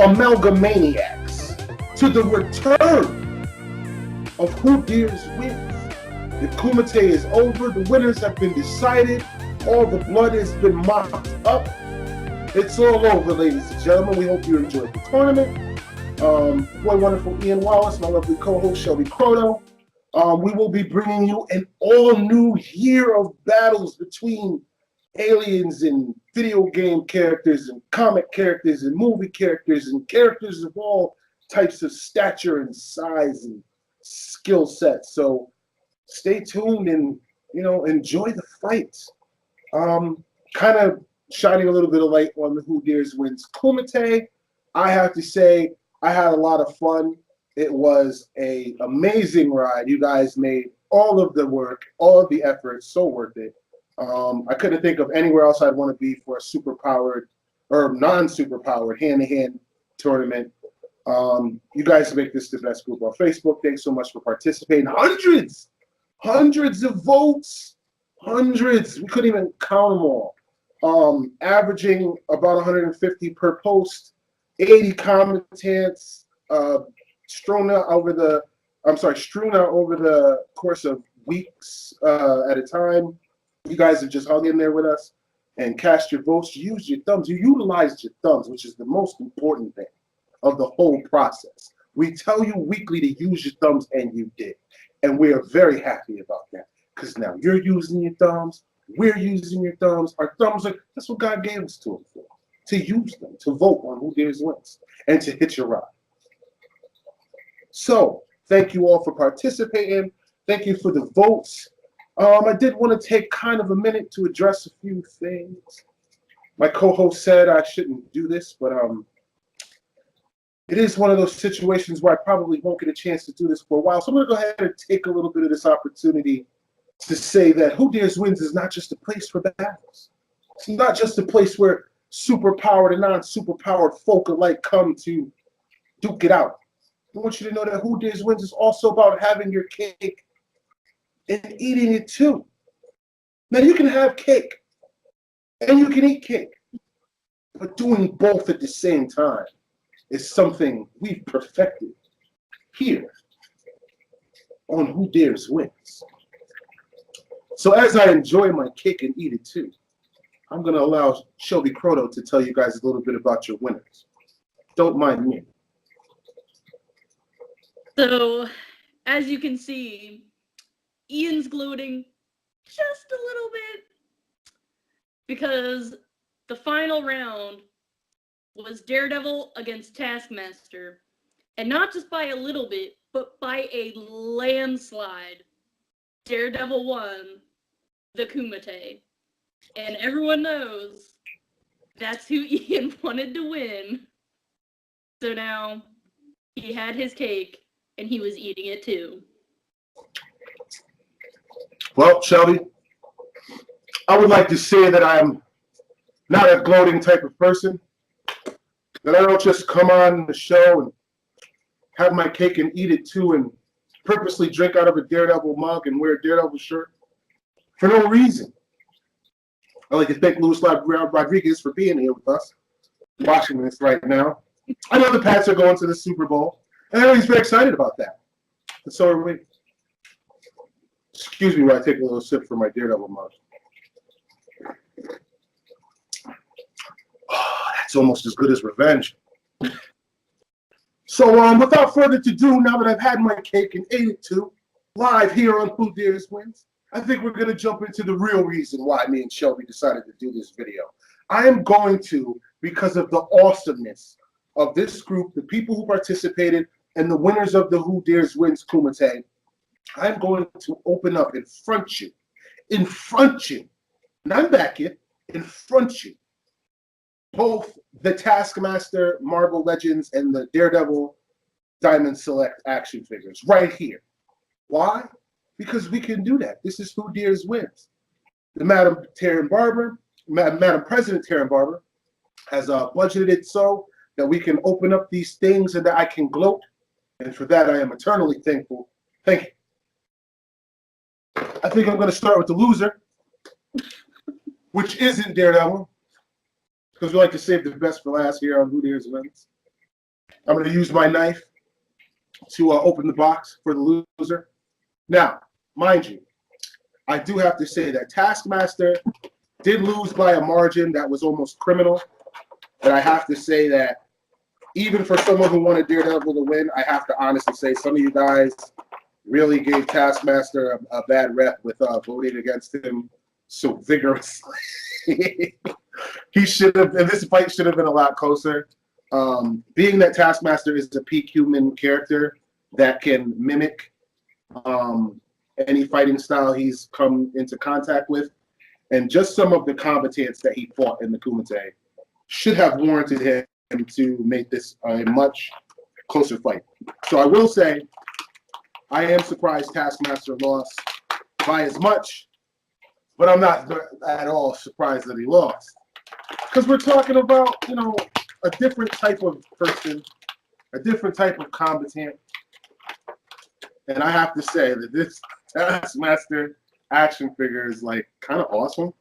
Amalga-Maniacs to the return of Who Dares Wins. The Kumite is over. The winners have been decided. All the blood has been mopped up. It's all over, ladies and gentlemen. We hope you enjoyed the tournament. Boy, wonderful Ian Wallace, my lovely co-host Shelby Croto. We will be bringing you an all-new year of battles between aliens and video game characters and comic characters and movie characters and characters of all types of stature and size and skill sets. So stay tuned and, enjoy the fights. Kind of shining a little bit of light on the Who Dares Wins Kumite. I have to say, I had a lot of fun. It was an amazing ride. You guys made all of the work, all of the effort, so worth it. I couldn't think of anywhere else I'd want to be for a super-powered or non-super-powered hand-to-hand tournament. You guys make this the best group on Facebook. Thanks so much for participating. Hundreds of votes. Hundreds. We couldn't even count them all. Averaging about 150 per post, 80 commentants, strewn out over the course of weeks at a time. You guys have just hung in there with us and cast your votes. You used your thumbs. You utilized your thumbs, which is the most important thing of the whole process. We tell you weekly to use your thumbs, and you did. And we are very happy about that because now you're using your thumbs. We're using your thumbs. Our thumbs that's what God gave us to them for, to use them, to vote on Who Dares Wins, and to hit your ride. So thank you all for participating. Thank you for the votes. I did want to take kind of a minute to address a few things. My co-host said I shouldn't do this, but it is one of those situations where I probably won't get a chance to do this for a while. So I'm going to go ahead and take a little bit of this opportunity to say that Who Dares Wins is not just a place for battles. It's not just a place where superpowered and non-superpowered folk alike come to duke it out. I want you to know that Who Dares Wins is also about having your cake and eating it too. Now you can have cake and you can eat cake, but doing both at the same time is something we've perfected here on Who Dares Wins. So as I enjoy my cake and eat it too, I'm going to allow Shelby Croto to tell you guys a little bit about your winners. Don't mind me. So, as you can see, Ian's gloating just a little bit because the final round was Daredevil against Taskmaster, and not just by a little bit, but by a landslide. Daredevil won the Kumite, and everyone knows that's who Ian wanted to win. So now he had his cake, and he was eating it too. Well, Shelby, I would like to say that I'm not a gloating type of person, that I don't just come on the show and have my cake and eat it too and purposely drink out of a Daredevil mug and wear a Daredevil shirt for no reason. I'd like to thank Luis Rodriguez for being here with us, watching this right now. I know the Pats are going to the Super Bowl, and I know he's very excited about that. And so are we. Excuse me while I take a little sip from my Daredevil mug. Oh, that's almost as good as revenge. So without further ado, now that I've had my cake and ate it too, live here on Who Dares Wins, I think we're going to jump into the real reason why me and Shelby decided to do this video. I am going to, because of the awesomeness of this group, the people who participated, and the winners of the Who Dares Wins Kumite, I'm going to open up in front you, not back you, in front you, both the Taskmaster Marvel Legends and the Daredevil Diamond Select action figures right here. Why? Because we can do that. This is Who Dares Wins. The Madam President Taryn Barber has budgeted it so that we can open up these things and that I can gloat. And for that, I am eternally thankful. Thank you. I think I'm going to start with the loser, which isn't Daredevil, because we like to save the best for last here on Who Dares Wins. I'm going to use my knife to open the box for the loser. Now, mind you, I do have to say that Taskmaster did lose by a margin that was almost criminal. And I have to say that even for someone who wanted Daredevil to win, I have to honestly say some of you guys really gave Taskmaster a bad rep with voting against him so vigorously. He should have, and this fight should have been a lot closer. Being that Taskmaster is a peak human character that can mimic any fighting style he's come into contact with, and just some of the combatants that he fought in the Kumite should have warranted him to make this a much closer fight. So I will say, I am surprised Taskmaster lost by as much, but I'm not at all surprised that he lost. Because we're talking about, you know, a different type of person, a different type of combatant. And I have to say that this Taskmaster action figure is like kind of awesome.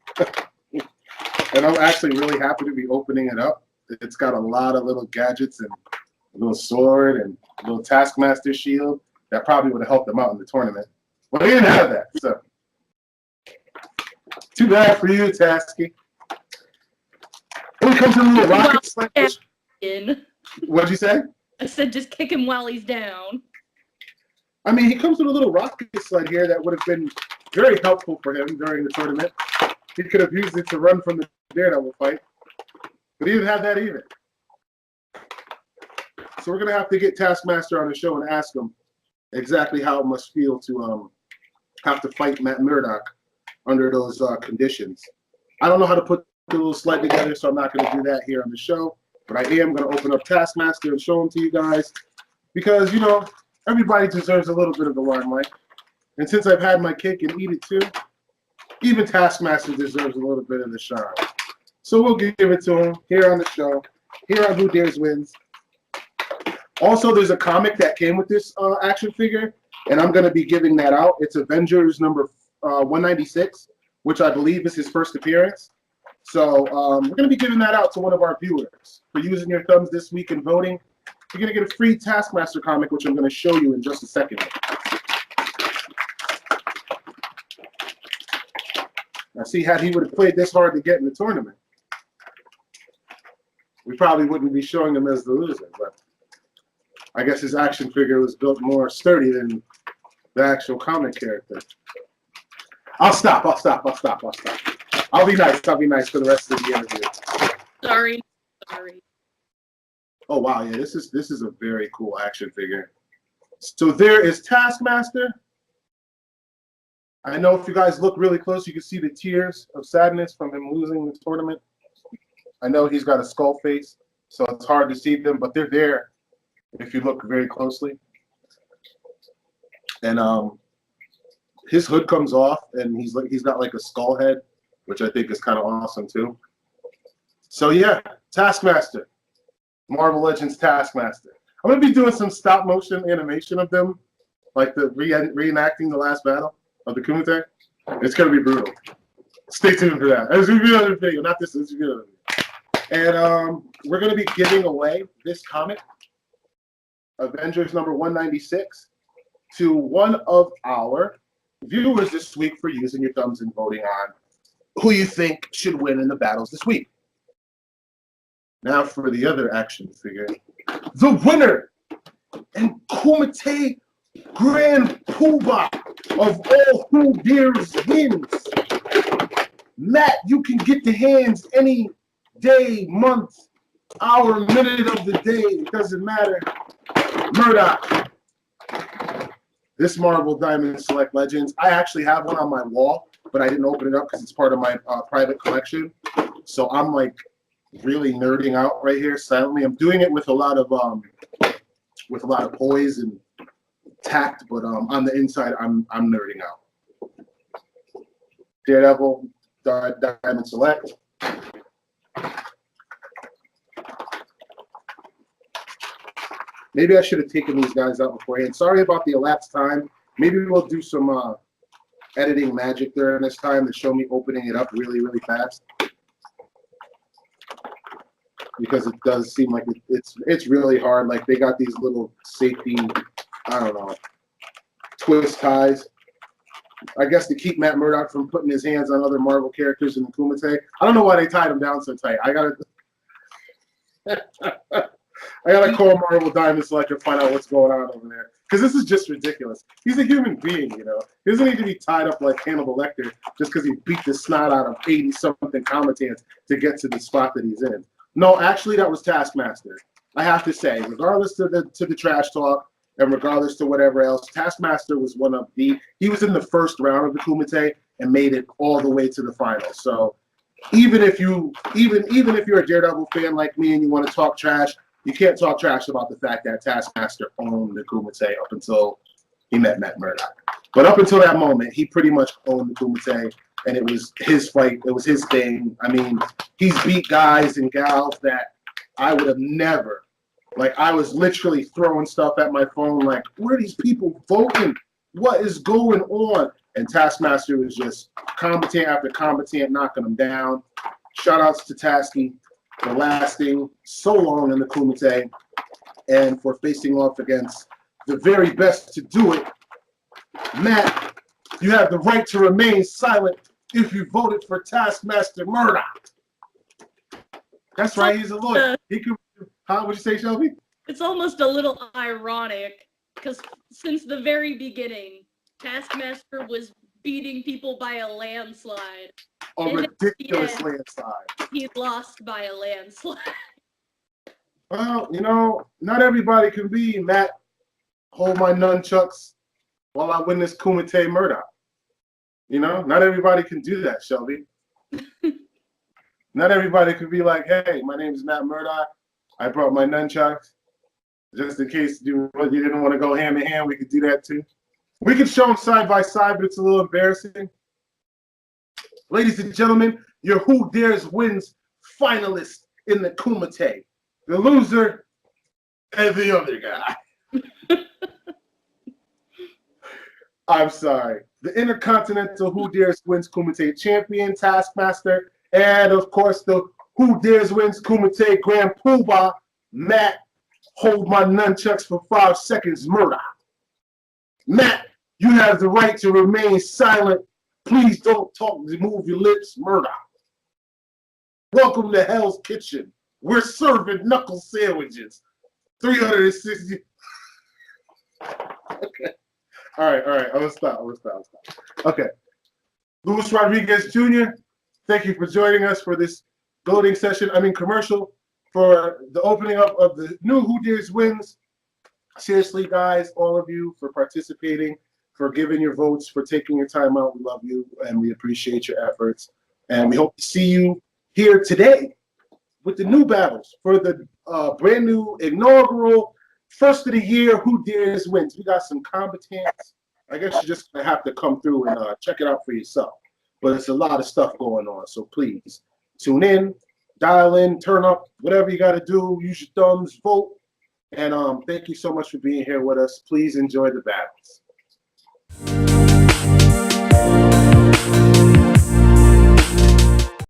And I'm actually really happy to be opening it up. It's got a lot of little gadgets and a little sword and a little Taskmaster shield that probably would have helped them out in the tournament. But he didn't have that, so too bad for you, Tasky. When it comes to the little rocket sled, what'd you say? I said just kick him while he's down. I mean, he comes with a little rocket sled here that would have been very helpful for him during the tournament. He could have used it to run from the Daredevil fight, but he didn't have that either. So we're going to have to get Taskmaster on the show and ask him exactly how it must feel to have to fight Matt Murdock under those conditions. I don't know how to put the little sled together, so I'm not going to do that here on the show. But I am going to open up Taskmaster and show him to you guys because, you know, everybody deserves a little bit of the limelight. And since I've had my cake and eat it too, even Taskmaster deserves a little bit of the shine. So we'll give it to him here on the show, here on Who Dares Wins. Also, there's a comic that came with this action figure, and I'm going to be giving that out. It's Avengers number 196, which I believe is his first appearance. So we're going to be giving that out to one of our viewers. For using your thumbs this week and voting, you're going to get a free Taskmaster comic, which I'm going to show you in just a second. Now, see, had he would have played this hard to get in the tournament, we probably wouldn't be showing him as the loser. But I guess his action figure was built more sturdy than the actual comic character. I'll stop. I'll be nice for the rest of the interview. Sorry. Oh wow, yeah, this is a very cool action figure. So there is Taskmaster. I know if you guys look really close, you can see the tears of sadness from him losing the tournament. I know he's got a skull face, so it's hard to see them, but they're there if you look very closely. And his hood comes off, and he's got like a skull head, which I think is kind of awesome too. So yeah, Taskmaster, Marvel Legends Taskmaster. I'm gonna be doing some stop motion animation of them, like the reenacting the last battle of the Kumite. It's gonna be brutal. Stay tuned for that. There's gonna be another video, not this. This is another video. And we're gonna be giving away this comic, Avengers number 196, to one of our viewers this week for using your thumbs and voting on who you think should win in the battles this week. Now for the other action figure, the winner and Kumite Grand Poobah of all Who Dares Wins. Matt, you can get the hands any day, month, hour, minute of the day. It doesn't matter. Murdoch. This Marvel Diamond Select Legends. I actually have one on my wall, but I didn't open it up because it's part of my private collection. So I'm like really nerding out right here silently. I'm doing it with a lot of poise and tact, but on the inside I'm nerding out. Daredevil Diamond Select. Maybe I should have taken these guys out beforehand. Sorry about the elapsed time. Maybe we'll do some editing magic during this time to show me opening it up really, really fast. because it does seem like it's really hard. Like they got these little safety, I don't know, twist ties. I guess to keep Matt Murdock from putting his hands on other Marvel characters in the Kumite. I don't know why they tied him down so tight. I gotta call Marvel Diamond so I can find out what's going on over there. Because this is just ridiculous. He's a human being, you know. He doesn't need to be tied up like Hannibal Lecter just because he beat the snot out of 80-something commentators to get to the spot that he's in. No, actually, that was Taskmaster. I have to say, regardless to the trash talk and regardless to whatever else, Taskmaster was he was in the first round of the Kumite and made it all the way to the final. So even if you're a Daredevil fan like me and you want to talk trash, you can't talk trash about the fact that Taskmaster owned the Kumite up until he met Matt Murdock. But up until that moment, he pretty much owned the Kumite, and it was his fight. It was his thing. I mean, he's beat guys and gals that I would have never. Like, I was literally throwing stuff at my phone like, where are these people voting? What is going on? And Taskmaster was just combatant after combatant knocking them down. Shout-outs to Tasky for lasting so long in the Kumite and for facing off against the very best to do it. Matt, you have the right to remain silent if you voted for Taskmaster Murdock. That's right, he's a lawyer. He could. Huh? What'd you say, Shelby? It's almost a little ironic because since the very beginning, Taskmaster was beating people by a landslide. A ridiculous landslide. He lost by a landslide. Well, you know, not everybody can be Matt. Hold my nunchucks while I win this Kumite Murdoch. You know, not everybody can do that, Shelby. Not everybody could be like, hey, my name is Matt Murdock. I brought my nunchucks. Just in case you didn't want to go hand in hand, we could do that too. We could show them side by side, but it's a little embarrassing. Ladies and gentlemen, your Who Dares Wins finalist in the Kumite. The loser and the other guy. I'm sorry. The Intercontinental Who Dares Wins Kumite champion, Taskmaster, and of course the Who Dares Wins Kumite Grand Poobah, Matt, hold my nunchucks for 5 seconds, Murdoch. Matt, you have the right to remain silent. Please don't talk, move your lips, Murdoch. Welcome to Hell's Kitchen. We're serving knuckle sandwiches. 360. Okay. All right. I'm gonna stop. Okay. Luis Rodriguez Jr., thank you for joining us for this commercial for the opening up of the new Who Dares Wins. Seriously, guys, all of you for participating, for giving your votes, for taking your time out. We love you and we appreciate your efforts. And we hope to see you here today with the new battles for the brand new inaugural first of the year Who Dares Wins. We got some combatants. I guess you just have to come through and check it out for yourself. But it's a lot of stuff going on, so please tune in, dial in, turn up, whatever you got to do. Use your thumbs, vote, and thank you so much for being here with us. Please enjoy the battles.